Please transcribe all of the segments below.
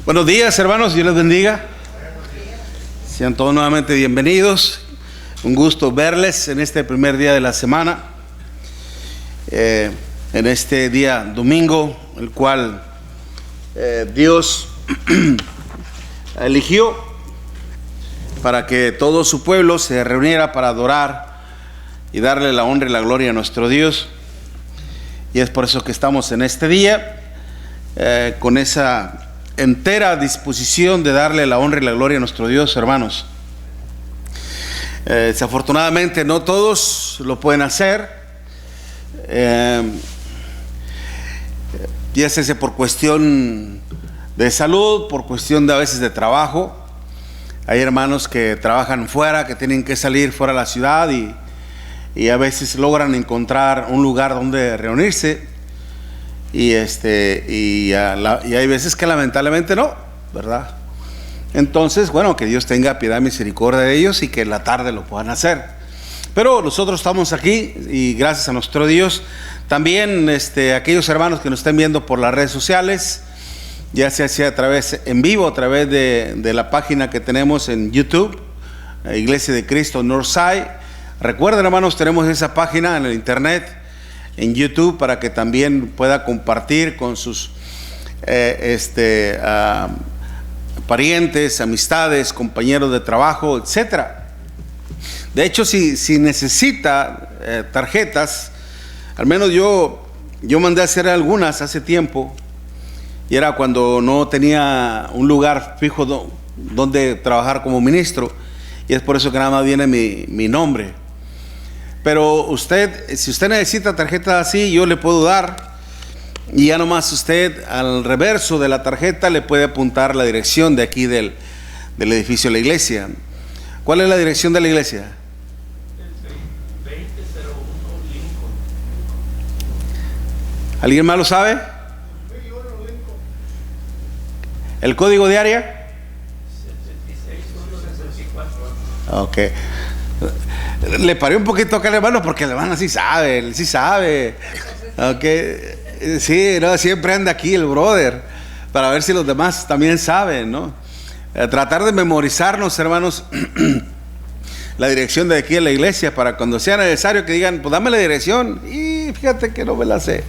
Buenos días, hermanos, Dios les bendiga. Sean todos nuevamente bienvenidos. Un gusto verles en este primer día de la semana, en este día domingo, el cual Dios eligió para que todo su pueblo se reuniera para adorar y darle la honra y la gloria a nuestro Dios. Y es por eso que estamos en este día con esa entera disposición de darle la honra y la gloria a nuestro Dios, hermanos. Desafortunadamente no todos lo pueden hacer, ya sea por cuestión de salud, por cuestión de a veces de trabajo. Hay hermanos que trabajan fuera, que tienen que salir fuera de la ciudad y a veces logran encontrar un lugar donde reunirse. Y hay veces que lamentablemente no, ¿verdad? Entonces, bueno, que Dios tenga piedad y misericordia de ellos y que en la tarde lo puedan hacer. Pero nosotros estamos aquí y gracias a nuestro Dios. También aquellos hermanos que nos estén viendo por las redes sociales, ya sea a través en vivo, a través de la página que tenemos en YouTube, Iglesia de Cristo Northside. Recuerden, hermanos, tenemos esa página en el internet, en YouTube, para que también pueda compartir con sus parientes, amistades, compañeros de trabajo, etcétera. De hecho, si necesita tarjetas, al menos yo mandé a hacer algunas hace tiempo, y era cuando no tenía un lugar fijo donde trabajar como ministro, y es por eso que nada más viene mi nombre. Pero si usted necesita tarjetas así, yo le puedo dar, y ya nomás usted al reverso de la tarjeta le puede apuntar la dirección de aquí del edificio de la iglesia. ¿Cuál es la dirección de la iglesia? El 2001 Lincoln. ¿Alguien más lo sabe? ¿El código de área? 76164. Ok. Le paré un poquito acá al hermano porque el hermano sí sabe, él sí sabe. Okay. Sí, no, siempre anda aquí el brother para ver si los demás también saben, ¿no? Tratar de memorizarnos, hermanos, la dirección de aquí en la iglesia para cuando sea necesario que digan, pues dame la dirección. Y fíjate que no me la sé.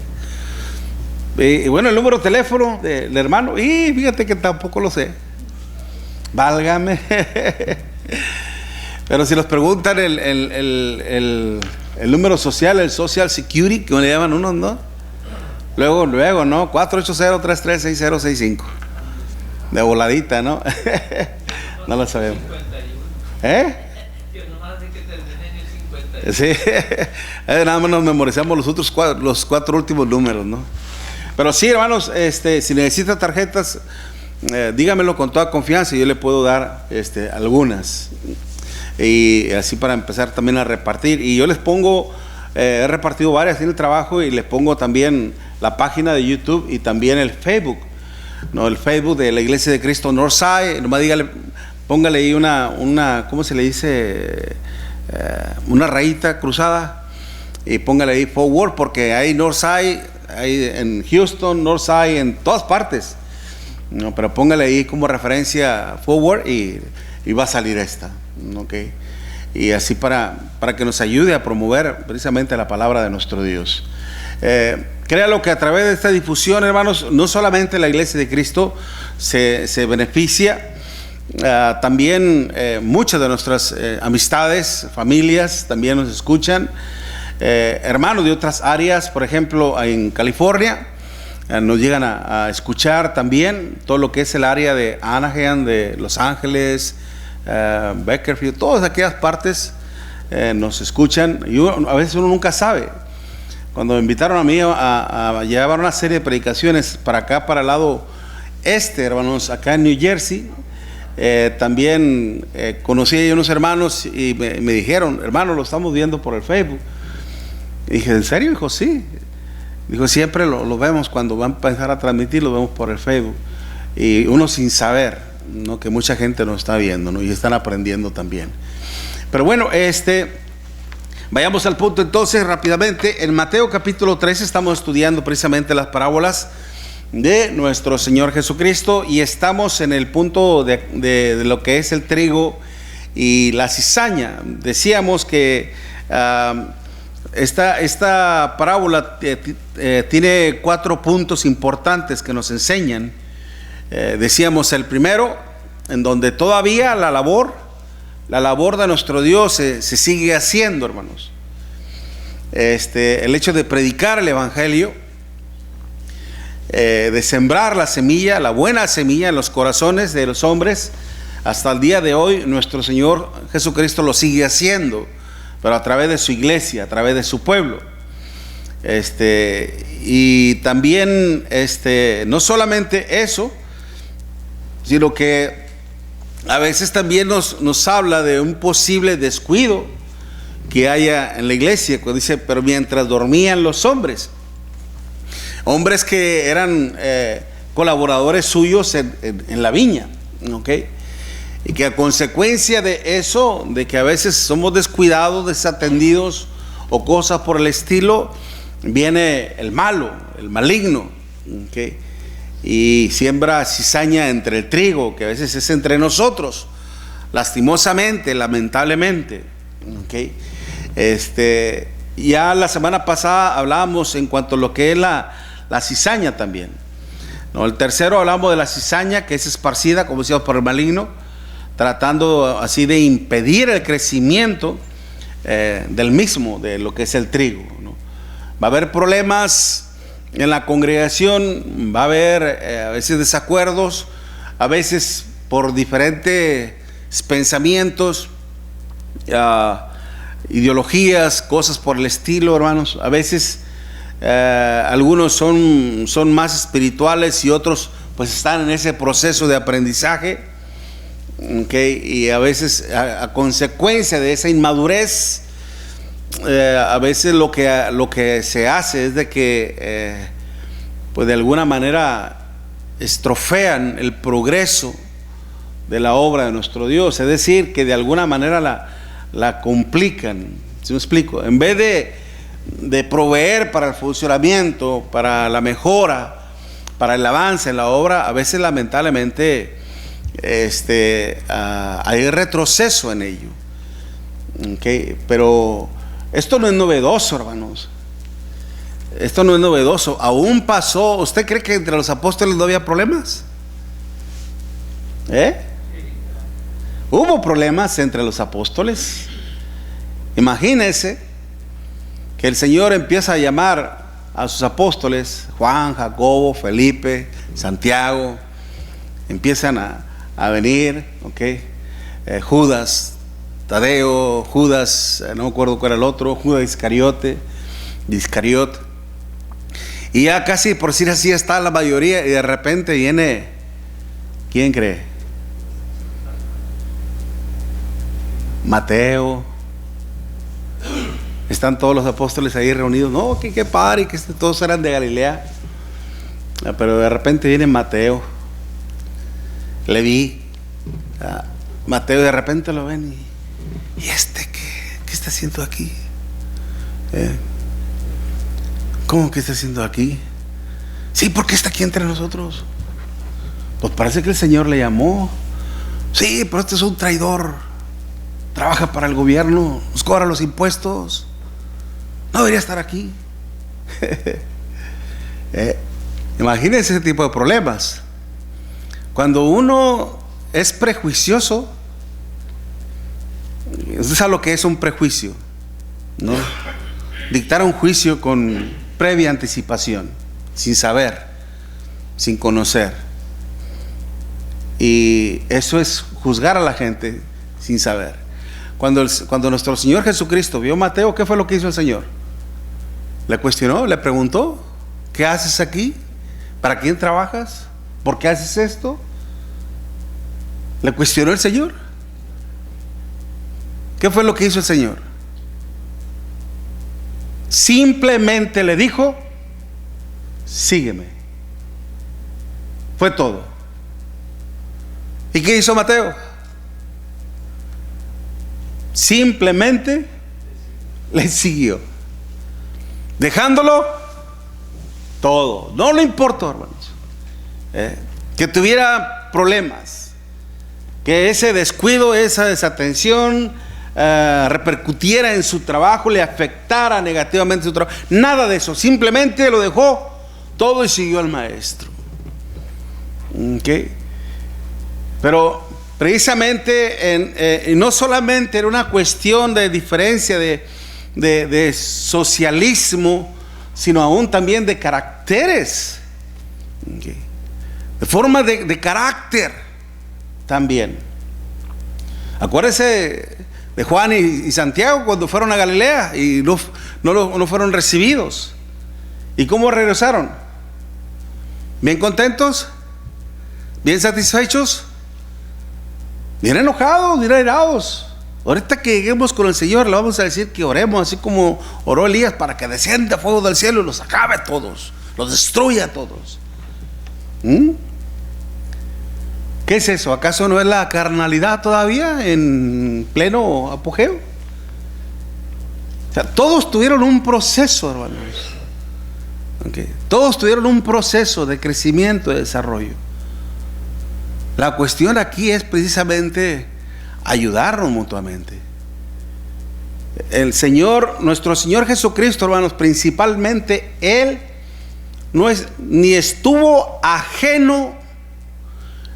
Y bueno, el número de teléfono del hermano, y fíjate que tampoco lo sé. Válgame. Pero si nos preguntan el número social, el Social Security, que le llaman unos, ¿no? Luego, ¿no? 480-336065. De voladita, ¿no? No lo sabemos. Sí. Nada más nos memorizamos los cuatro últimos números, ¿no? Pero sí, hermanos, si necesita tarjetas, dígamelo con toda confianza y yo le puedo dar algunas. Y así para empezar también a repartir. Y yo les pongo, he repartido varias en el trabajo y les pongo también la página de YouTube y también el Facebook, ¿no? El Facebook de la Iglesia de Cristo Northside. Nomás póngale ahí una ¿cómo se le dice? Una rayita cruzada y póngale ahí forward, porque hay Northside, hay en Houston, Northside, en todas partes, ¿no? Pero póngale ahí como referencia forward y va a salir esta. Okay. Y así para que nos ayude a promover precisamente la palabra de nuestro Dios. Créalo que a través de esta difusión, hermanos, no solamente la Iglesia de Cristo se beneficia, también muchas de nuestras amistades, familias también nos escuchan, hermanos de otras áreas, por ejemplo en California, nos llegan a escuchar también todo lo que es el área de Anaheim, de Los Ángeles, Bakersfield, todas aquellas partes nos escuchan. Y a veces uno nunca sabe. Cuando me invitaron a mí a llevar una serie de predicaciones para acá, para el lado hermanos, acá en New Jersey, también conocí a unos hermanos y me dijeron, hermano, lo estamos viendo por el Facebook. Y dije, ¿en serio? Dijo, sí. Dijo, siempre lo vemos cuando van a empezar a transmitir, lo vemos por el Facebook. Y uno sin saber, ¿no? Que mucha gente nos está viendo, ¿no? Y están aprendiendo también. Pero bueno, vayamos al punto entonces rápidamente. En Mateo capítulo 13 estamos estudiando precisamente las parábolas de nuestro Señor Jesucristo, y estamos en el punto de lo que es el trigo y la cizaña. Decíamos que esta parábola tiene 4 puntos importantes que nos enseñan. Decíamos el primero, en donde todavía la labor de nuestro Dios se sigue haciendo, hermanos. El hecho de predicar el Evangelio, de sembrar la semilla, la buena semilla en los corazones de los hombres, hasta el día de hoy nuestro Señor Jesucristo lo sigue haciendo, pero a través de su iglesia, a través de su pueblo. Y también no solamente eso, sino que a veces también nos habla de un posible descuido que haya en la iglesia, cuando dice, pero mientras dormían los hombres que eran colaboradores suyos en la viña, ¿ok? Y que a consecuencia de eso, de que a veces somos descuidados, desatendidos o cosas por el estilo, viene el malo, el maligno, ¿ok? Y siembra cizaña entre el trigo, que a veces es entre nosotros, lastimosamente, lamentablemente, ¿ok? Ya la semana pasada hablábamos en cuanto a lo que es la cizaña también, ¿no? El tercero hablamos de la cizaña, que es esparcida, como decíamos, por el maligno, tratando así de impedir el crecimiento del mismo, de lo que es el trigo, ¿no? Va a haber problemas en la congregación, va a haber a veces desacuerdos, a veces por diferentes pensamientos, ideologías, cosas por el estilo, hermanos. A veces algunos son más espirituales y otros pues están en ese proceso de aprendizaje, ¿okay? Y a veces a consecuencia de esa inmadurez, a veces lo que se hace es de que pues de alguna manera estrofean el progreso de la obra de nuestro Dios, es decir, que de alguna manera la complican. ¿Sí me explico? En vez de proveer para el funcionamiento, para la mejora, para el avance en la obra, a veces lamentablemente hay retroceso en ello, ¿okay? Pero esto no es novedoso, hermanos. Esto no es novedoso. Aún pasó. ¿Usted cree que entre los apóstoles no había problemas? Hubo problemas entre los apóstoles. Imagínese que el Señor empieza a llamar a sus apóstoles, Juan, Jacobo, Felipe, Santiago, empiezan a venir, ¿okay? Judas, Tadeo, Judas, no me acuerdo cuál era el otro, Judas Iscariote, y ya casi por decir así está la mayoría, y de repente viene, ¿quién cree? Mateo. Están todos los apóstoles ahí reunidos. No, que padre, que todos eran de Galilea. Pero de repente viene Mateo, Leví, Mateo, de repente lo ven y ¿qué está haciendo aquí? ¿Cómo que está haciendo aquí? Sí, ¿por qué está aquí entre nosotros? Pues parece que el Señor le llamó. Sí, pero este es un traidor, trabaja para el gobierno, nos cobra los impuestos, no debería estar aquí. Imagínense ese tipo de problemas. Cuando uno es prejuicioso, usted sabe lo que es un prejuicio, ¿no? Dictar un juicio con previa anticipación, sin saber, sin conocer. Y eso es juzgar a la gente sin saber. Cuando nuestro Señor Jesucristo vio a Mateo, ¿qué fue lo que hizo el Señor? Le cuestionó, le preguntó: ¿qué haces aquí? ¿Para quién trabajas? ¿Por qué haces esto? Le cuestionó el Señor. ¿Qué fue lo que hizo el Señor? Simplemente le dijo: sígueme. Fue todo. ¿Y qué hizo Mateo? Simplemente le siguió, dejándolo todo. No le importó, hermanos. que tuviera problemas, que ese descuido, esa desatención repercutiera en su trabajo, le afectara negativamente su trabajo. Nada de eso, simplemente lo dejó todo y siguió al maestro. Pero precisamente no solamente era una cuestión de diferencia de socialismo, sino aún también de caracteres, de forma de carácter también. Acuérdese de Juan y Santiago cuando fueron a Galilea y no fueron recibidos. ¿Y cómo regresaron? ¿Bien contentos? ¿Bien satisfechos? Bien enojados, bien airados. Ahorita que lleguemos con el Señor, le vamos a decir que oremos así como oró Elías, para que descienda fuego del cielo y los acabe a todos, los destruya a todos. ¿Qué es eso? ¿Acaso no es la carnalidad todavía en pleno apogeo? O sea, todos tuvieron un proceso, hermanos. Todos tuvieron un proceso de crecimiento, de desarrollo. La cuestión aquí es precisamente ayudarnos mutuamente. El Señor, nuestro Señor Jesucristo, hermanos, principalmente Él ni estuvo ajeno,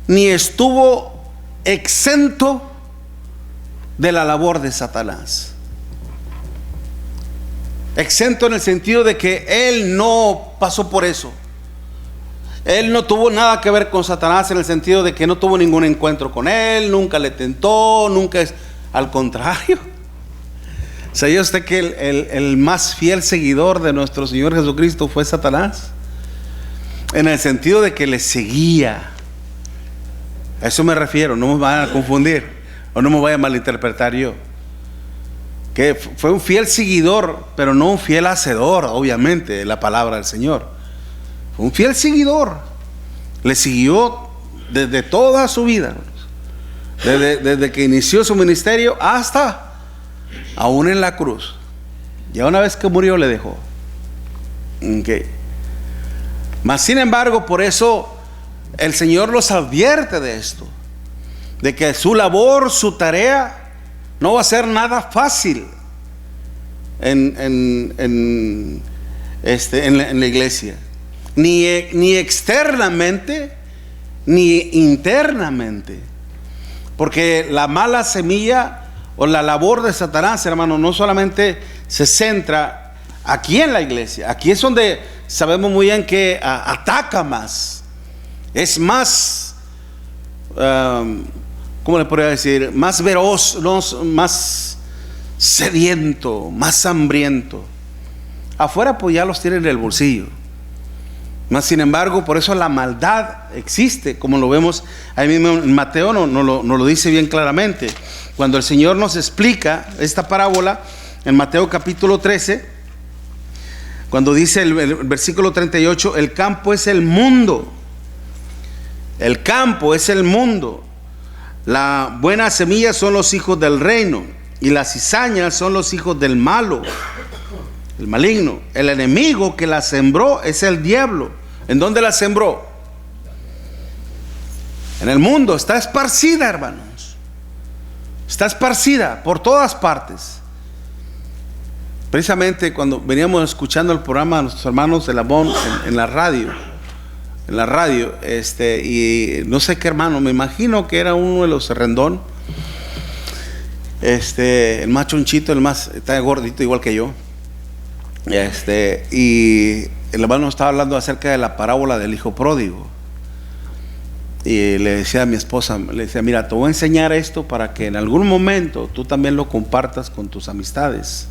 ni estuvo exento de la labor de Satanás. Exento en el sentido de que Él no pasó por eso. Él no tuvo nada que ver con Satanás en el sentido de que no tuvo ningún encuentro con él, nunca le tentó, al contrario. ¿Sabía usted que el más fiel seguidor de nuestro Señor Jesucristo fue Satanás? En el sentido de que le seguía. A eso me refiero, no me vayan a confundir o no me vayan a malinterpretar yo. Que fue un fiel seguidor, pero no un fiel hacedor, obviamente, de la palabra del Señor. Un fiel seguidor, le siguió desde toda su vida, desde que inició su ministerio hasta aún en la cruz. Ya una vez que murió le dejó. Mas sin embargo, por eso el Señor los advierte de esto, de que su labor, su tarea no va a ser nada fácil en la iglesia. Ni externamente ni internamente, porque la mala semilla o la labor de Satanás, hermano, no solamente se centra aquí en la iglesia. Aquí es donde sabemos muy bien que ataca más, es más, ¿cómo le podría decir? Más veloz, más sediento, más hambriento. Afuera pues ya los tienen en el bolsillo. Mas sin embargo, por eso la maldad existe, como lo vemos ahí mismo en Mateo, no lo dice bien claramente. Cuando el Señor nos explica esta parábola en Mateo capítulo 13, cuando dice el versículo 38, el campo es el mundo. El campo es el mundo. La buena semilla son los hijos del reino, y las cizañas son los hijos del malo, el maligno. El enemigo que la sembró es el diablo. ¿En dónde la sembró? En el mundo. Está esparcida, hermanos. Está esparcida por todas partes. Precisamente cuando veníamos escuchando el programa de nuestros hermanos de Labón en la radio, y no sé qué hermano, me imagino que era uno de los Rendón, el más chonchito, está gordito igual que yo, y el hermano estaba hablando acerca de la parábola del hijo pródigo, y le decía a mi esposa, le decía, mira, te voy a enseñar esto para que en algún momento tú también lo compartas con tus amistades.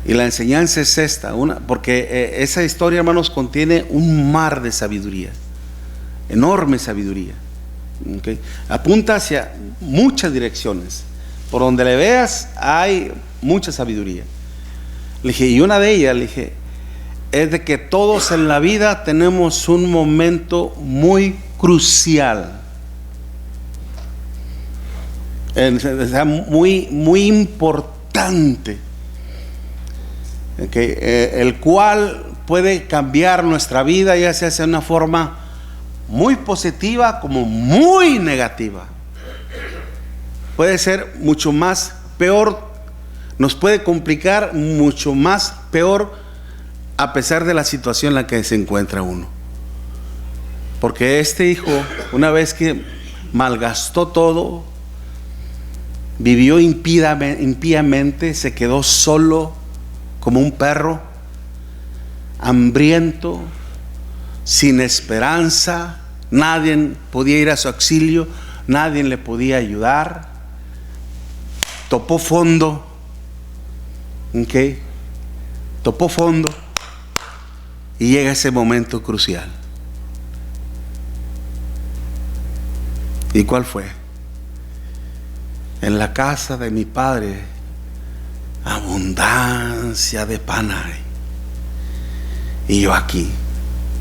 Y la enseñanza es esta, porque esa historia, hermanos, contiene un mar de sabiduría, enorme sabiduría. Apunta hacia muchas direcciones. Por donde le veas hay mucha sabiduría. Le dije, y una de ellas, le dije, es de que todos en la vida tenemos un momento muy crucial, muy importante, el cual puede cambiar nuestra vida, ya sea de una forma muy positiva como muy negativa. Puede ser mucho más peor, nos puede complicar mucho más peor a pesar de la situación en la que se encuentra uno. Porque este hijo, una vez que malgastó todo, vivió impíamente, se quedó solo como un perro, hambriento, sin esperanza, nadie podía ir a su auxilio, nadie le podía ayudar, topó fondo, topó fondo, y llega ese momento crucial. ¿Y cuál fue? En la casa de mi padre abundancia de pan hay, y yo aquí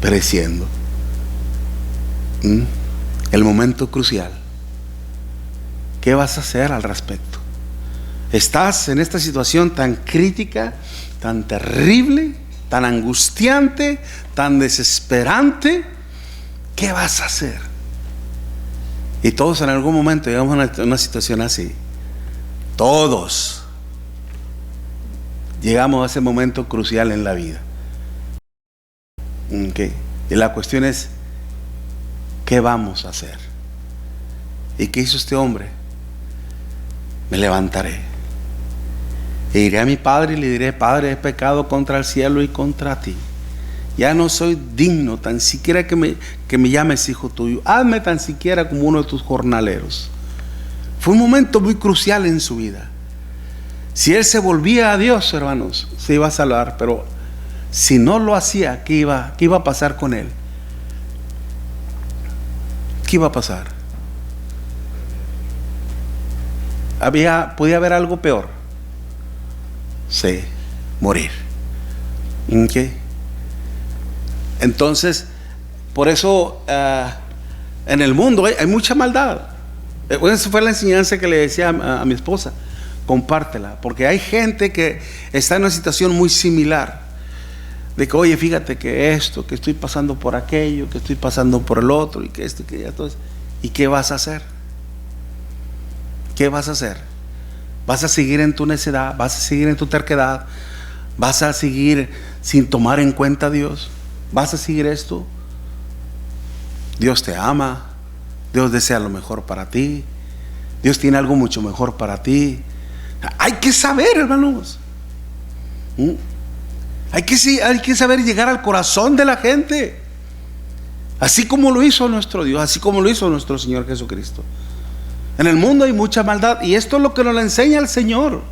pereciendo. El momento crucial. ¿Qué vas a hacer al respecto? Estás en esta situación tan crítica, tan terrible, tan angustiante, tan desesperante. ¿Qué vas a hacer? Y todos en algún momento llegamos a una situación así. Todos llegamos a ese momento crucial en la vida. Y la cuestión es, ¿qué vamos a hacer? ¿Y qué hizo este hombre? Me levantaré e iré a mi padre y le diré: Padre, he pecado contra el cielo y contra ti. Ya no soy digno tan siquiera que me llames hijo tuyo. Hazme tan siquiera como uno de tus jornaleros. Fue un momento muy crucial en su vida. Si él se volvía a Dios, hermanos, se iba a salvar. Pero si no lo hacía, ¿qué iba a pasar con él? ¿Qué iba a pasar? Podía haber algo peor. Sí, morir. Entonces, por eso en el mundo hay mucha maldad. Esa fue la enseñanza que le decía a mi esposa: compártela, porque hay gente que está en una situación muy similar, de que, oye, fíjate que esto, que estoy pasando por aquello, que estoy pasando por el otro, y que esto, que ya todo. ¿Y qué vas a hacer? ¿Qué vas a hacer? ¿Vas a seguir en tu necedad? ¿Vas a seguir en tu terquedad? ¿Vas a seguir sin tomar en cuenta a Dios? ¿Vas a seguir esto? Dios te ama, Dios desea lo mejor para ti, Dios tiene algo mucho mejor para ti. Hay que saber, hermanos. Hay que saber llegar al corazón de la gente, así como lo hizo nuestro Dios, así como lo hizo nuestro Señor Jesucristo. En el mundo hay mucha maldad, y esto es lo que nos enseña el Señor.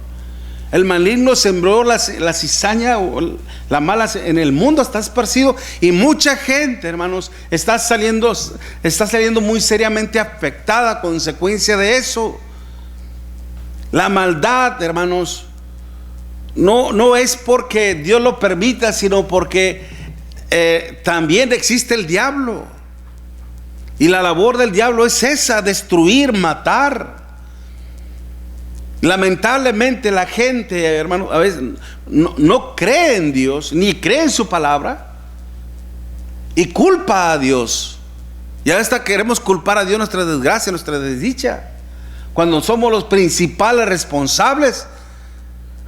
El maligno sembró la cizaña, o la mala en el mundo, está esparcido, y mucha gente, hermanos, está saliendo muy seriamente afectada a consecuencia de eso. La maldad, hermanos, no es porque Dios lo permita, sino porque también existe el diablo. Y la labor del diablo es esa: destruir, matar. Lamentablemente la gente, hermano, a veces no cree en Dios, ni cree en su palabra, y culpa a Dios. Y hasta queremos culpar a Dios nuestra desgracia, nuestra desdicha, cuando somos los principales responsables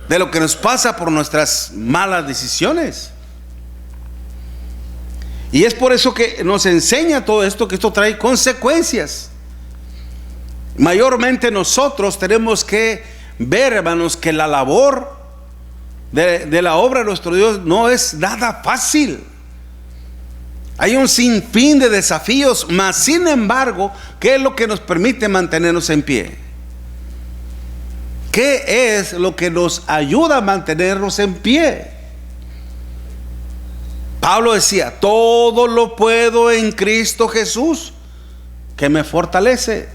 de lo que nos pasa por nuestras malas decisiones. Y es por eso que nos enseña todo esto, que esto trae consecuencias. Mayormente nosotros tenemos que ver, hermanos, que la labor de la obra de nuestro Dios no es nada fácil. Hay un sinfín de desafíos, mas sin embargo, ¿qué es lo que nos permite mantenernos en pie? ¿Qué es lo que nos ayuda a mantenernos en pie? Pablo decía: todo lo puedo en Cristo Jesús, que me fortalece.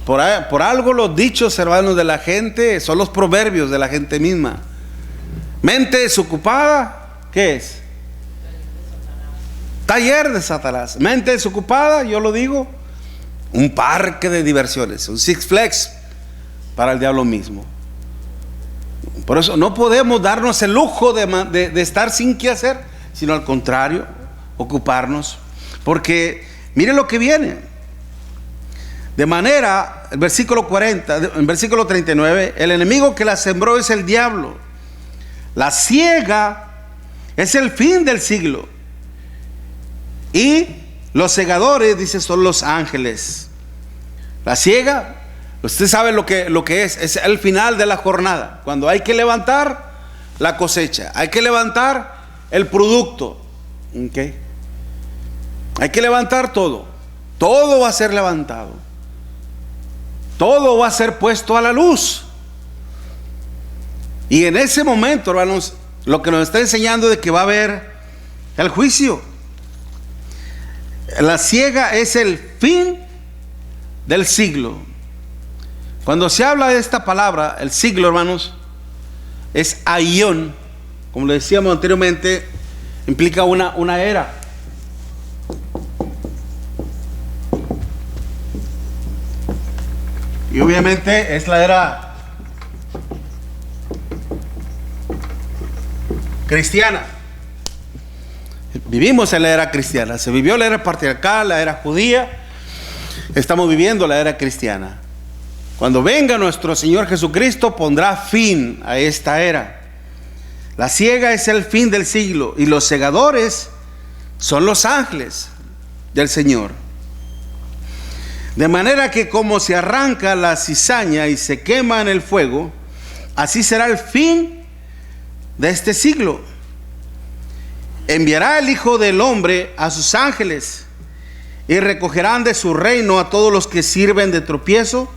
Por algo los dichos, hermanos, de la gente son los proverbios de la gente misma. Mente desocupada, ¿qué es? Taller de Satanás. Mente desocupada, yo lo digo, un parque de diversiones, un Six Flags para el diablo mismo. Por eso no podemos darnos el lujo de estar sin qué hacer, sino al contrario, ocuparnos. Porque mire lo que viene. De manera, el versículo 40, el versículo 39, el enemigo que la sembró es el diablo. La siega es el fin del siglo. Y los segadores, dice, son los ángeles. La siega, usted sabe lo que es el final de la jornada. Cuando hay que levantar la cosecha, hay que levantar el producto. ¿Okay? Hay que levantar todo. Todo va a ser levantado. Todo va a ser puesto a la luz. Y en ese momento, hermanos, lo que nos está enseñando de que va a haber el juicio. La siega es el fin del siglo. Cuando se habla de esta palabra, el siglo, hermanos, es aión. Como le decíamos anteriormente, implica una era. Y obviamente es la era cristiana. Vivimos en la era cristiana. Se vivió la era patriarcal, la era judía. Estamos viviendo la era cristiana. Cuando venga nuestro Señor Jesucristo, pondrá fin a esta era. La siega es el fin del siglo y los segadores son los ángeles del Señor. De manera que como se arranca la cizaña y se quema en el fuego, así será el fin de este siglo. Enviará el Hijo del Hombre a sus ángeles y recogerán de su reino a todos los que sirven de tropiezo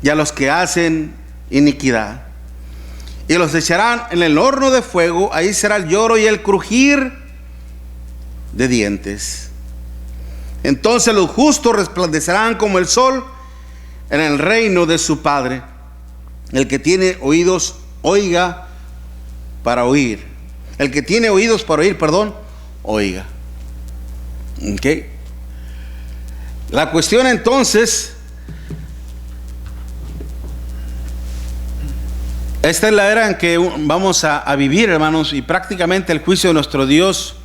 y a los que hacen iniquidad. Y los echarán en el horno de fuego, ahí será el lloro y el crujir de dientes. Entonces los justos resplandecerán como el sol en el reino de su Padre. El que tiene oídos, oiga para oír. El que tiene oídos para oír, oiga. ¿Okay? La cuestión entonces, esta es la era en que vamos a vivir, hermanos, y prácticamente el juicio de nuestro Dios,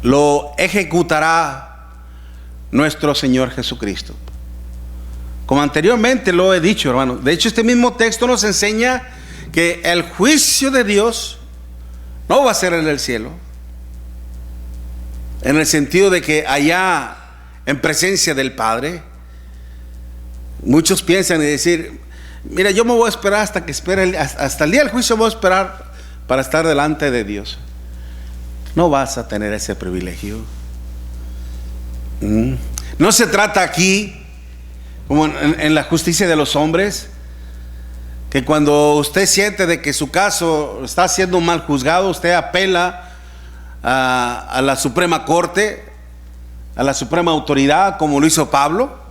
lo ejecutará nuestro Señor Jesucristo. Como anteriormente lo he dicho, hermanos. De hecho, este mismo texto nos enseña que el juicio de Dios no va a ser en el cielo, en el sentido de que allá en presencia del Padre. Muchos piensan y decir, mira, yo me voy a esperar hasta el día del juicio, voy a esperar para estar delante de Dios. No vas a tener ese privilegio. No se trata aquí como en la justicia de los hombres, que cuando usted siente de que su caso está siendo mal juzgado, usted apela a la Suprema Corte, a la Suprema Autoridad, como lo hizo Pablo,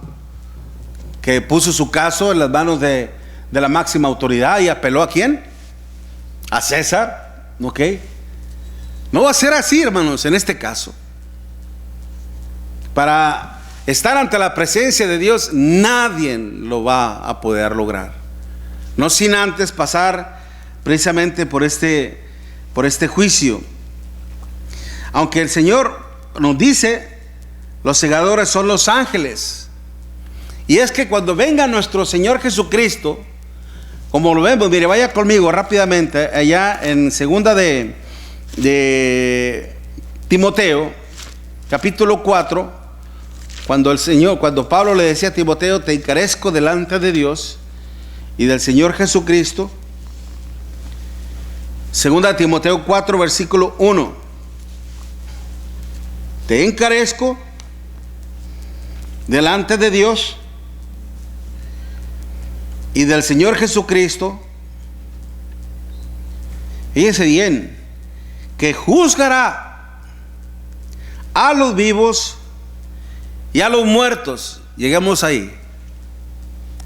que puso su caso en las manos de la máxima autoridad y apeló ¿a quién? A César. ¿Ok? No va a ser así, hermanos, en este caso. Para estar ante la presencia de Dios, nadie lo va a poder lograr, no sin antes pasar precisamente por este juicio. Aunque el Señor nos dice, los segadores son los ángeles. Y es que cuando venga nuestro Señor Jesucristo, como lo vemos, mire, vaya conmigo rápidamente allá en segunda de Timoteo, capítulo 4, cuando Pablo le decía a Timoteo, te encarezco delante de Dios y del Señor Jesucristo. Segunda de Timoteo 4, versículo 1. Te encarezco delante de Dios y del Señor Jesucristo. Fíjense bien, que juzgará a los vivos y a los muertos. Llegamos ahí,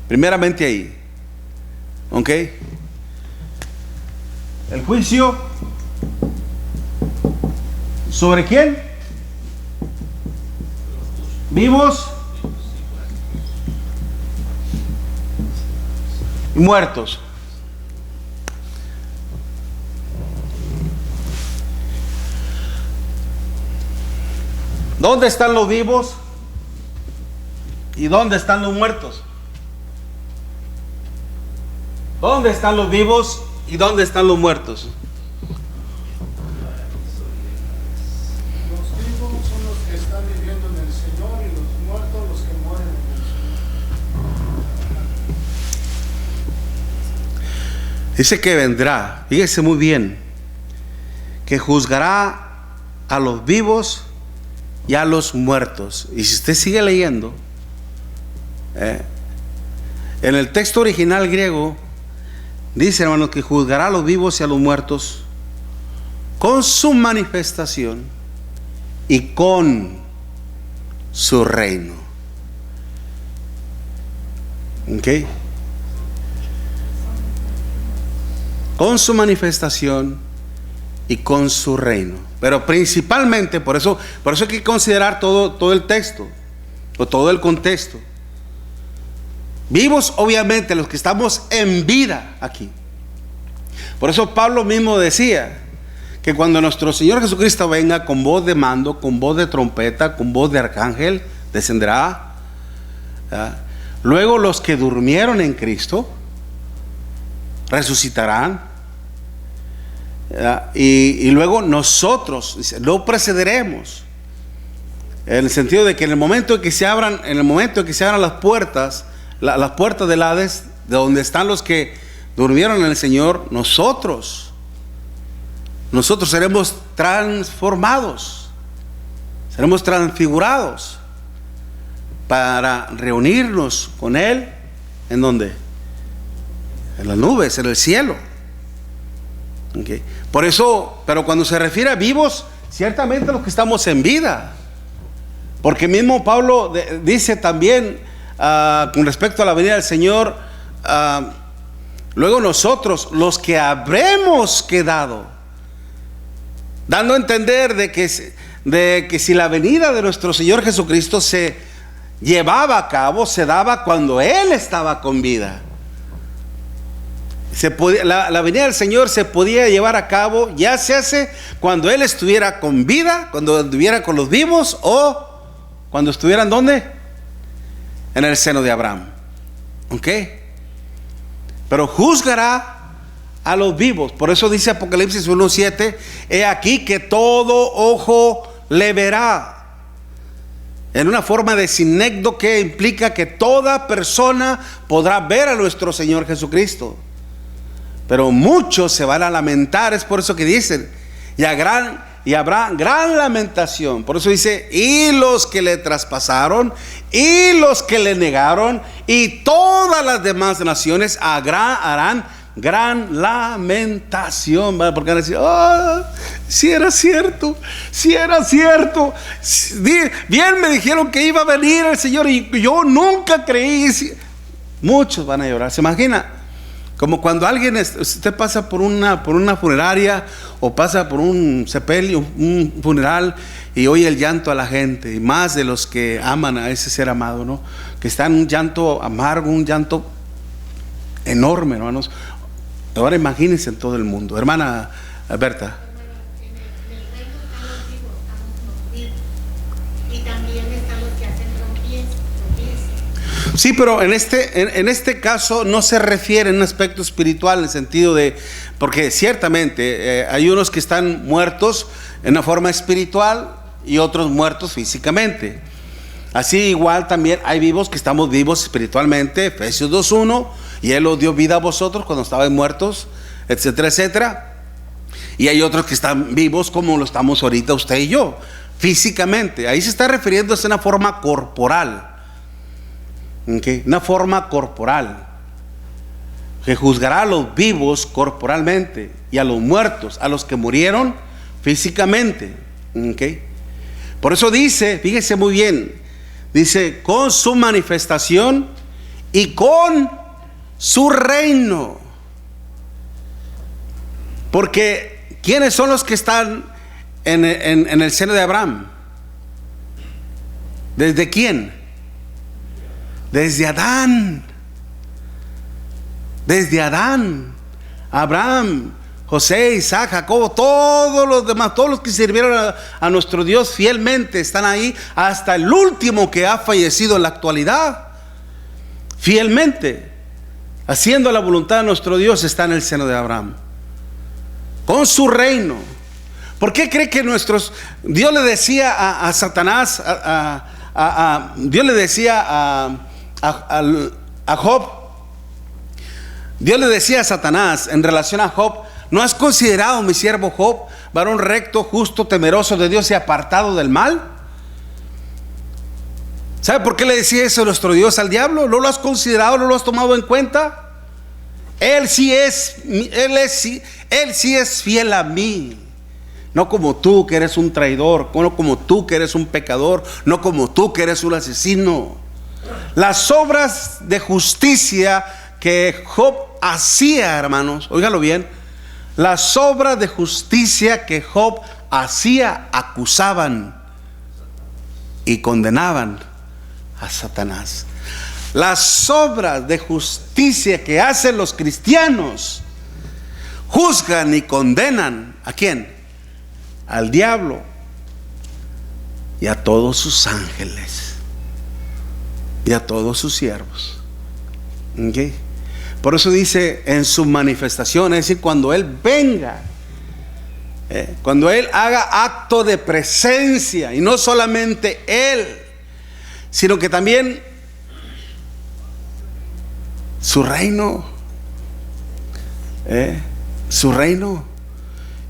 primeramente ahí. ¿Ok? El juicio ¿sobre quién? Vivos y muertos. ¿Dónde están los vivos? ¿Y dónde están los muertos? ¿Dónde están los vivos y dónde están los muertos? Los vivos son los que están viviendo en el Señor y los muertos los que mueren en el Señor. Dice que vendrá, fíjese muy bien, que juzgará a los vivos y a los muertos. Y si usted sigue leyendo, en el texto original griego, dice, hermanos, que juzgará a los vivos y a los muertos con su manifestación y con su reino. ¿Ok? Con su manifestación y con su reino. Pero principalmente, por eso hay que considerar todo el texto, o todo el contexto. Vivos, obviamente, los que estamos en vida aquí. Por eso Pablo mismo decía que cuando nuestro Señor Jesucristo venga con voz de mando, con voz de trompeta, con voz de arcángel, descenderá. Luego los que durmieron en Cristo resucitarán. Y luego nosotros, dice, lo precederemos. En el sentido de que en el momento en que se abran las puertas, las puertas del Hades, de donde están los que durmieron en el Señor, nosotros seremos transformados, seremos transfigurados para reunirnos con Él. ¿En dónde? En las nubes, en el cielo. Okay. Por eso, pero cuando se refiere a vivos, ciertamente los que estamos en vida, porque mismo Pablo dice también con respecto a la venida del Señor, luego nosotros, los que habremos quedado, dando a entender de que si la venida de nuestro Señor Jesucristo se llevaba a cabo, se daba cuando Él estaba con vida. La venida del Señor se podía llevar a cabo, ya se hace cuando Él estuviera con vida, cuando estuviera con los vivos, o cuando estuvieran ¿dónde? En el seno de Abraham. ¿Ok? Pero juzgará a los vivos. Por eso dice Apocalipsis 1:7: he aquí que todo ojo le verá. En una forma de sinécdo que implica que toda persona podrá ver a nuestro Señor Jesucristo. Pero muchos se van a lamentar. Es por eso que dicen, y habrá gran lamentación. Por eso dice, y los que le traspasaron, y los que le negaron, y todas las demás naciones harán gran lamentación. ¿Vale? Porque van a decir, si era cierto, si era cierto. Bien me dijeron que iba a venir el Señor y yo nunca creí. Muchos van a llorar. ¿Se imagina? Como cuando usted pasa por una funeraria o pasa por un sepelio, un funeral, y oye el llanto a la gente, y más de los que aman a ese ser amado, ¿no? Que está en un llanto amargo, un llanto enorme, hermanos. Ahora imagínense en todo el mundo. Hermana Berta. En el reino están los vivos, estamos los vivos, y también están los que hacen tropiezos. Sí, pero en este caso no se refiere en un aspecto espiritual, en el sentido de, porque ciertamente hay unos que están muertos en una forma espiritual y otros muertos físicamente. Así igual también hay vivos que estamos vivos espiritualmente, Efesios 2:1, y Él os dio vida a vosotros cuando estabais muertos, etcétera, etcétera. Y hay otros que están vivos como lo estamos ahorita usted y yo, físicamente. Ahí se está refiriendo a una forma corporal. Okay. Una forma corporal que juzgará a los vivos corporalmente y a los muertos, a los que murieron físicamente. Okay. Por eso dice, fíjese muy bien, dice con su manifestación y con su reino. Porque ¿quiénes son los que están en el seno de Abraham? ¿Desde quién? Desde Adán. Desde Adán. Abraham José, Isaac, Jacobo, todos los demás, todos los que sirvieron a nuestro Dios fielmente están ahí, hasta el último que ha fallecido en la actualidad, fielmente, haciendo la voluntad de nuestro Dios, está en el seno de Abraham, con su reino. ¿Por qué cree que Dios le decía a Satanás, Dios le decía a Job, Dios le decía a Satanás en relación a Job: ¿no has considerado mi siervo Job, varón recto, justo, temeroso de Dios y apartado del mal? ¿Sabe por qué le decía eso nuestro Dios al diablo? ¿No lo has considerado, no lo has tomado en cuenta? Él sí es fiel a mí. No como tú, que eres un traidor, no como tú, que eres un pecador, no como tú, que eres un asesino. Las obras de justicia que Job hacía, hermanos, óigalo bien, las obras de justicia que Job hacía acusaban y condenaban a Satanás. Las obras de justicia que hacen los cristianos juzgan y condenan ¿a quién? Al diablo y a todos sus ángeles y a todos sus siervos. ¿Okay? Por eso dice en su manifestación, es decir, cuando Él venga, cuando Él haga acto de presencia, y no solamente Él, sino que también su reino, su reino.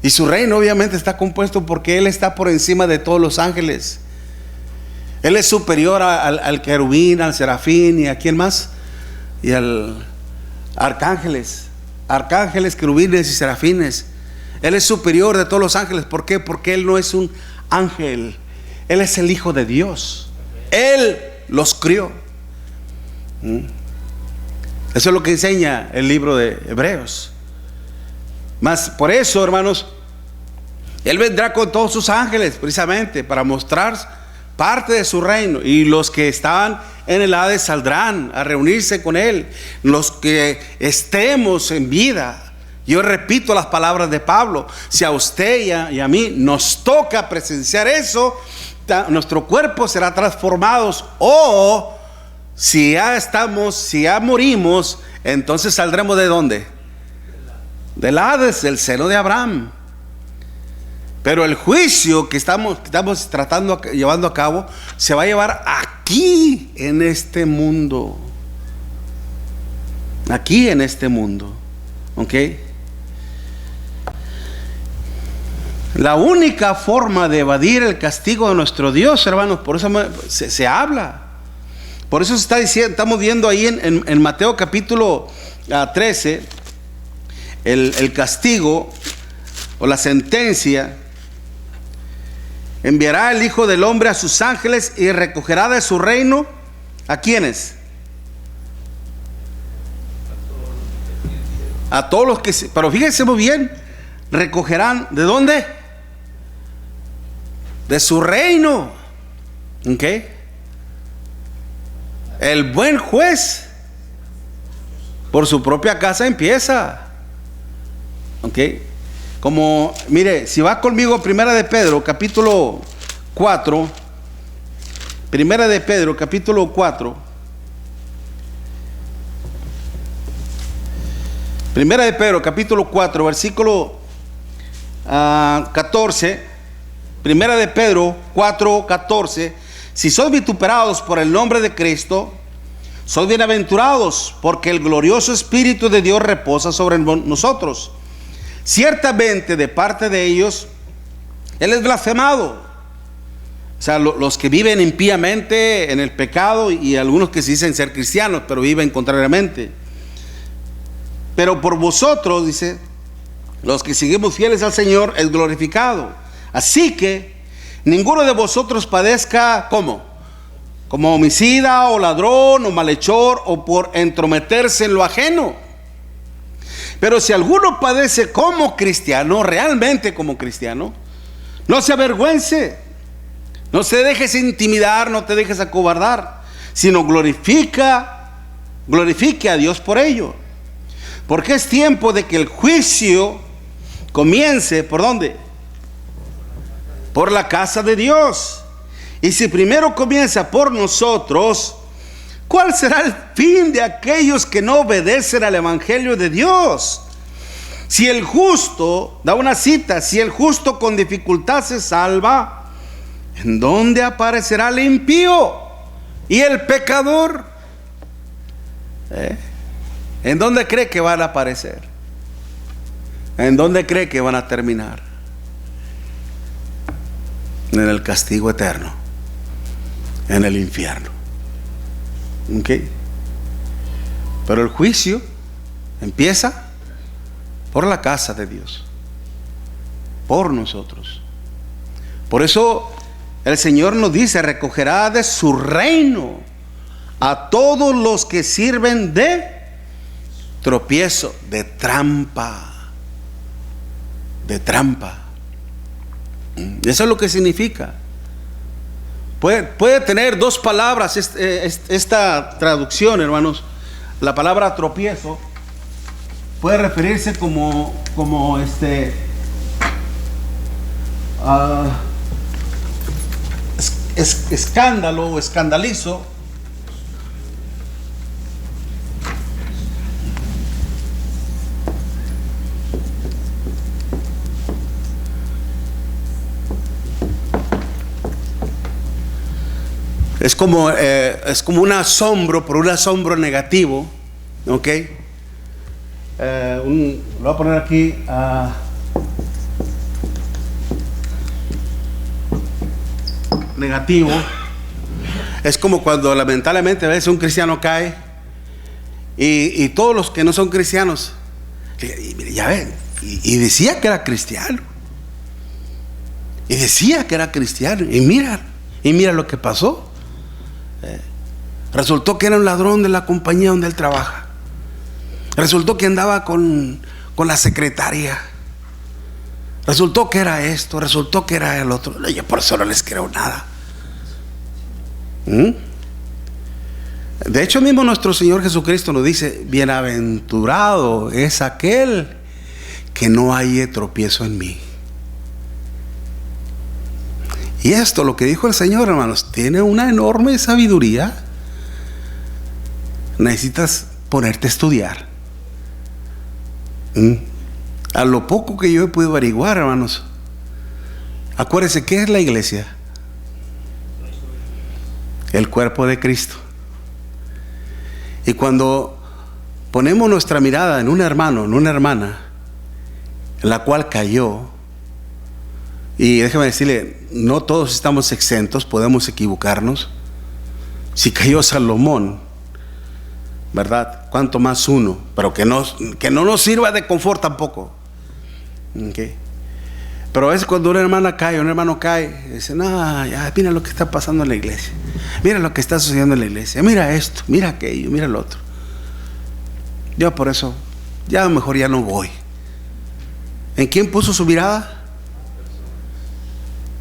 Y su reino obviamente está compuesto porque Él está por encima de todos los ángeles. Él es superior al querubín, al serafín y a quién más, y al arcángeles, querubines y serafines. Él es superior de todos los ángeles. ¿Por qué? Porque Él no es un ángel, Él es el Hijo de Dios. Él los crió. Eso es lo que enseña el libro de Hebreos. Mas por eso, hermanos, Él vendrá con todos sus ángeles, precisamente para mostrar parte de su reino. Y los que estaban en el Hades saldrán a reunirse con Él. Los que estemos en vida. Yo repito las palabras de Pablo: si a usted y a mí nos toca presenciar eso, nuestro cuerpo será transformado. O si ya morimos, entonces saldremos ¿de dónde? Del Hades, del seno de Abraham. Pero el juicio que estamos llevando a cabo se va a llevar aquí en este mundo. Aquí en este mundo. ¿Ok? La única forma de evadir el castigo de nuestro Dios, hermanos, por eso se habla. Por eso se está diciendo, estamos viendo ahí en Mateo capítulo 13, el castigo o la sentencia. Enviará el Hijo del Hombre a sus ángeles y recogerá de su reino ¿a quiénes? A todos los que pero fíjense muy bien, recogerán ¿de dónde? De su reino. ¿Ok? El buen juez por su propia casa empieza. ¿Ok? Como, mire, si va conmigo, Primera de Pedro, capítulo 4. Primera de Pedro, capítulo 4. Primera de Pedro, capítulo 4, versículo 14. Primera de Pedro 4, 14. Si sois vituperados por el nombre de Cristo, sois bienaventurados, porque el glorioso Espíritu de Dios reposa sobre nosotros. Ciertamente de parte de ellos Él es blasfemado. O sea, los que viven impíamente en el pecado, y algunos que se dicen ser cristianos pero viven contrariamente. Pero por vosotros, dice, los que seguimos fieles al Señor, es glorificado. Así que ninguno de vosotros padezca ¿cómo? Como homicida o ladrón o malhechor o por entrometerse en lo ajeno. Pero si alguno padece como cristiano, realmente como cristiano, no se avergüence, no se dejes intimidar, no te dejes acobardar, sino glorifique a Dios por ello. Porque es tiempo de que el juicio comience, ¿por dónde? Por la casa de Dios. Y si primero comienza por nosotros, ¿cuál será el fin de aquellos que no obedecen al Evangelio de Dios? Si el justo, da una cita, si el justo con dificultad se salva, ¿en dónde aparecerá el impío y el pecador? ¿En dónde cree que van a aparecer? ¿En dónde cree que van a terminar? En el castigo eterno, en el infierno. ¿Ok? Pero el juicio empieza por la casa de Dios, por nosotros. Por eso el Señor nos dice: recogerá de su reino a todos los que sirven de tropiezo, de trampa. De trampa. Eso es lo que significa. Puede tener dos palabras esta traducción, hermanos. La palabra tropiezo puede referirse como escándalo o escandalizo. Es como un asombro, por un asombro negativo, ¿ok? Lo voy a poner aquí. Negativo. Es como cuando lamentablemente a veces un cristiano cae y todos los que no son cristianos, ya ven, y decía que era cristiano. Y decía que era cristiano. Y mira lo que pasó. Resultó que era un ladrón de la compañía donde él trabaja. Resultó que andaba con la secretaria. Resultó que era esto, resultó que era el otro. Yo por eso no les creo nada. De hecho mismo nuestro Señor Jesucristo nos dice: bienaventurado es aquel que no halle tropiezo en mí. Y esto, lo que dijo el Señor, hermanos, tiene una enorme sabiduría. Necesitas ponerte a estudiar. A lo poco que yo he podido averiguar, hermanos, acuérdense, ¿qué es la iglesia? El cuerpo de Cristo. Y cuando ponemos nuestra mirada en un hermano, en una hermana, en la cual cayó, y déjeme decirle, no todos estamos exentos, podemos equivocarnos. Si cayó Salomón, ¿verdad? ¿Cuánto más uno? Pero que no nos sirva de confort tampoco. ¿Okay? Pero a veces cuando una hermana cae, un hermano cae, dice: no, ya, mira lo que está pasando en la iglesia, mira lo que está sucediendo en la iglesia, mira esto, mira aquello, mira lo otro. Yo por eso, ya mejor ya no voy. ¿En quién puso su mirada?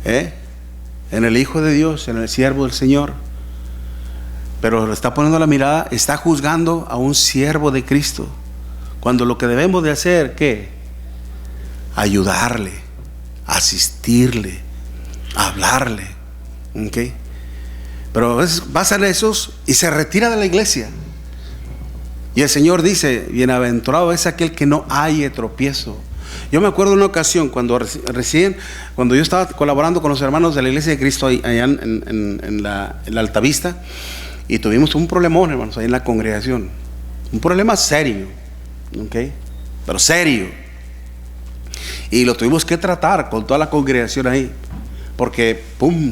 En el Hijo de Dios, en el siervo del Señor. Pero está poniendo la mirada, está juzgando a un siervo de Cristo, cuando lo que debemos de hacer, ¿qué? Ayudarle, asistirle, hablarle. ¿Okay? Pero a veces pasan esos y se retira de la iglesia. Y el Señor dice: bienaventurado es aquel que no halle tropiezo. Yo me acuerdo de una ocasión cuando yo estaba colaborando con los hermanos de la iglesia de Cristo allá en la Altavista, y tuvimos un problemón, hermanos, ahí en la congregación. Un problema serio, ¿ok? Pero serio. Y lo tuvimos que tratar con toda la congregación ahí, porque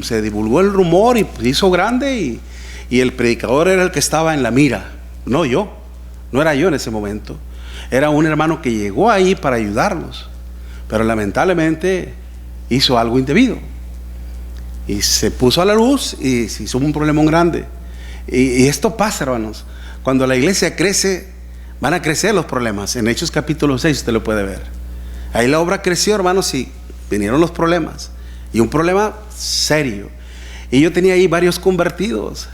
se divulgó el rumor y se hizo grande, y el predicador era el que estaba en la mira, no yo. No era yo en ese momento. Era un hermano que llegó ahí para ayudarnos, pero lamentablemente hizo algo indebido y se puso a la luz y se hizo un problemón grande. Y esto pasa, hermanos, cuando la iglesia crece, van a crecer los problemas. En Hechos capítulo 6 usted lo puede ver. Ahí la obra creció, hermanos, y vinieron los problemas, y un problema serio. Y yo tenía ahí varios convertidos,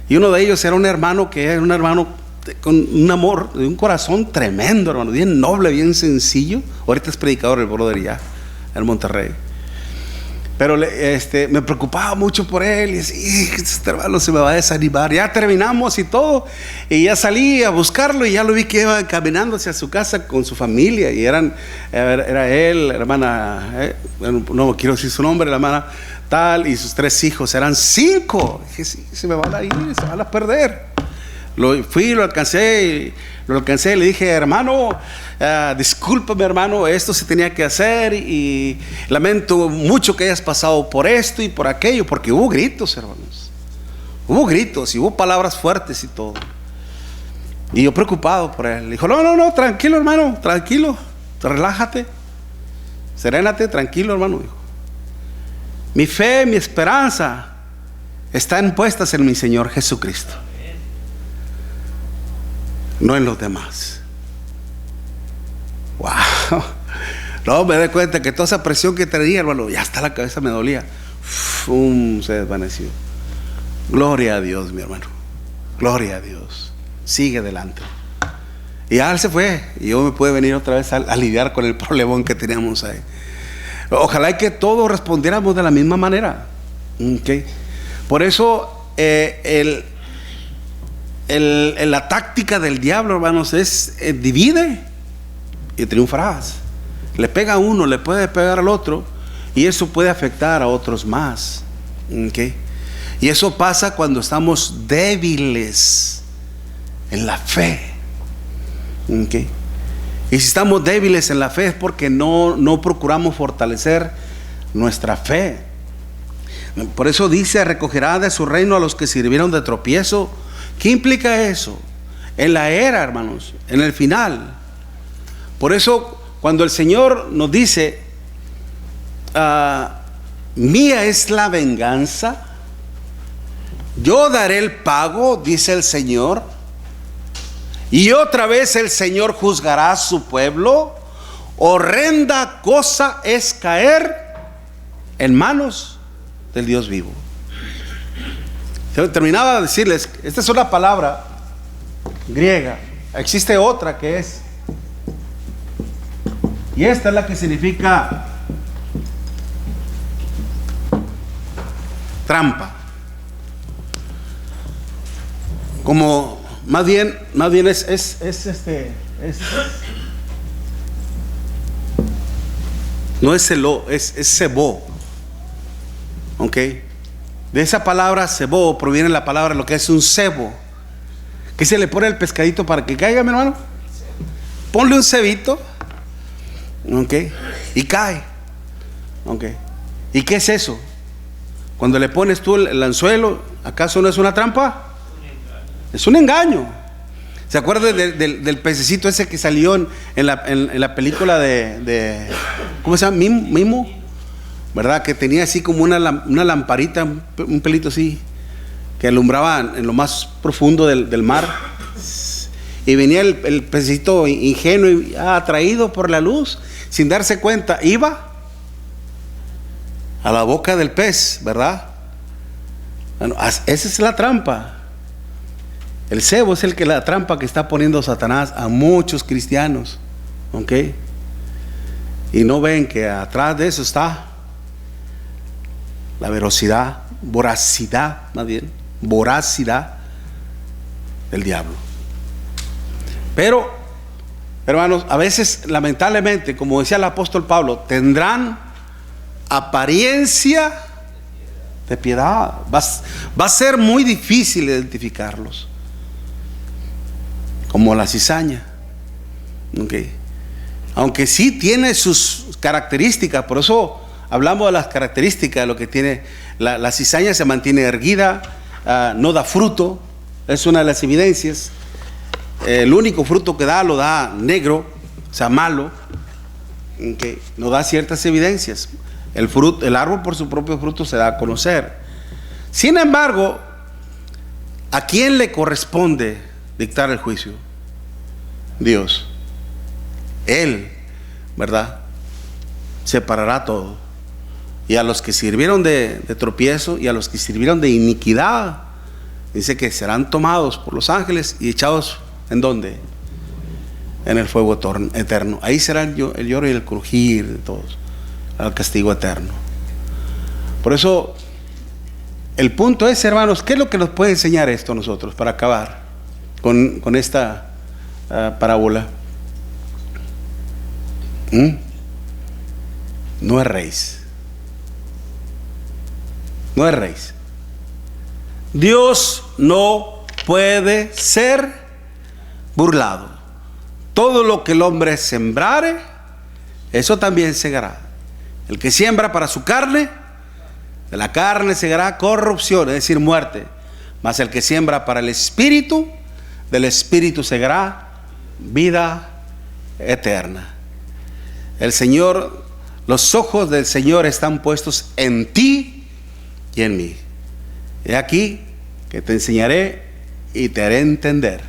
y uno de ellos era un hermano con un amor, de un corazón tremendo, hermano, bien noble, bien sencillo. Ahorita es predicador el brother ya, en Monterrey. Pero me preocupaba mucho por él. Y decía, este hermano se me va a desanimar. Ya terminamos y todo. Y ya salí a buscarlo y ya lo vi que iba caminando hacia su casa con su familia. Y era él, la hermana, no quiero decir su nombre, la hermana tal, y sus 3 hijos. Eran 5. Dije, sí, se me van a ir, se van a perder. Lo alcancé y le dije, hermano, discúlpame, hermano, esto se tenía que hacer y lamento mucho que hayas pasado por esto y por aquello, porque hubo gritos, hermanos. Hubo gritos y hubo palabras fuertes y todo. Y yo preocupado por él. Le dijo, no, tranquilo, hermano, tranquilo, relájate, serénate, tranquilo, hermano. Dijo, mi fe, mi esperanza están puestas en mi Señor Jesucristo, no en los demás. Wow. No, me doy cuenta que toda esa presión que tenía, hermano, ya hasta la cabeza me dolía. Se desvaneció. Gloria a Dios, mi hermano. Gloria a Dios. Sigue adelante. Y ya él se fue. Y yo me pude venir otra vez a lidiar con el problemón que teníamos ahí. Ojalá y que todos respondiéramos de la misma manera. ¿Okay? Por eso la táctica del diablo, hermanos, es divide y triunfarás. Le pega a uno, le puede pegar al otro, y eso puede afectar a otros más. ¿Okay? Y eso pasa cuando estamos débiles en la fe. ¿Okay? Y si estamos débiles en la fe es porque no procuramos fortalecer nuestra fe. Por eso dice, recogerá de su reino a los que sirvieron de tropiezo. ¿Qué implica eso? En la era, hermanos, en el final. Por eso cuando el Señor nos dice, mía es la venganza, yo daré el pago, dice el Señor, y otra vez el Señor juzgará a su pueblo. Horrenda cosa es caer en manos del Dios vivo. Terminaba de decirles, esta es una palabra griega, existe otra que es, y esta es la que significa trampa. Como más bien es no es celo, es cebó. ¿Ok? De esa palabra cebó proviene la palabra lo que es un cebo. ¿Qué se le pone al pescadito para que caiga, mi hermano? Ponle un cebito. ¿Ok? Y cae. ¿Ok? ¿Y qué es eso? Cuando le pones tú el anzuelo, ¿acaso no es una trampa? Es un engaño. ¿Se acuerdan del pececito ese que salió en la película de ¿cómo se llama? Mimo, ¿verdad? Que tenía así como una lamparita, un pelito así, que alumbraba en lo más profundo del mar. Y venía el pececito ingenuo y atraído por la luz, sin darse cuenta, iba a la boca del pez, ¿verdad? Bueno, esa es la trampa. El cebo es la trampa que está poniendo Satanás a muchos cristianos. ¿Ok? Y no ven que atrás de eso está la voracidad del diablo. Pero, hermanos, a veces, lamentablemente, como decía el apóstol Pablo, tendrán apariencia de piedad. Va a ser muy difícil identificarlos. Como la cizaña. Okay. Aunque sí tiene sus características, por eso hablamos de las características de lo que tiene. La cizaña se mantiene erguida, no da fruto, es una de las evidencias. El único fruto que da lo da negro, o sea, malo. Okay. No da ciertas evidencias. El árbol por su propio fruto se da a conocer. Sin embargo, ¿a quién le corresponde dictar el juicio? Dios. Él, ¿verdad? Separará todo. Y a los que sirvieron de tropiezo y a los que sirvieron de iniquidad, dice que serán tomados por los ángeles y echados ¿En dónde? En el fuego eterno. Ahí será el lloro y el crujir de todos, al castigo eterno. Por eso, el punto es, hermanos, ¿qué es lo que nos puede enseñar esto a nosotros para acabar con esta parábola? No erréis. No erréis. Dios no puede ser burlado. Todo lo que el hombre sembrare, eso también segará. El que siembra para su carne, de la carne segará corrupción, es decir, muerte. Mas el que siembra para el Espíritu, del Espíritu segará vida eterna. El Señor, los ojos del Señor están puestos en ti y en mí. He aquí que te enseñaré y te haré entender.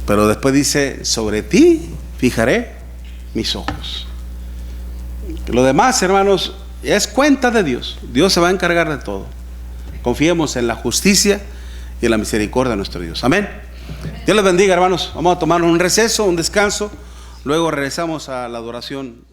Pero después dice, sobre ti fijaré mis ojos. Lo demás, hermanos, es cuenta de Dios. Dios se va a encargar de todo. Confiemos en la justicia y en la misericordia de nuestro Dios. Amén. Dios les bendiga, hermanos. Vamos a tomar un receso, un descanso. Luego regresamos a la adoración.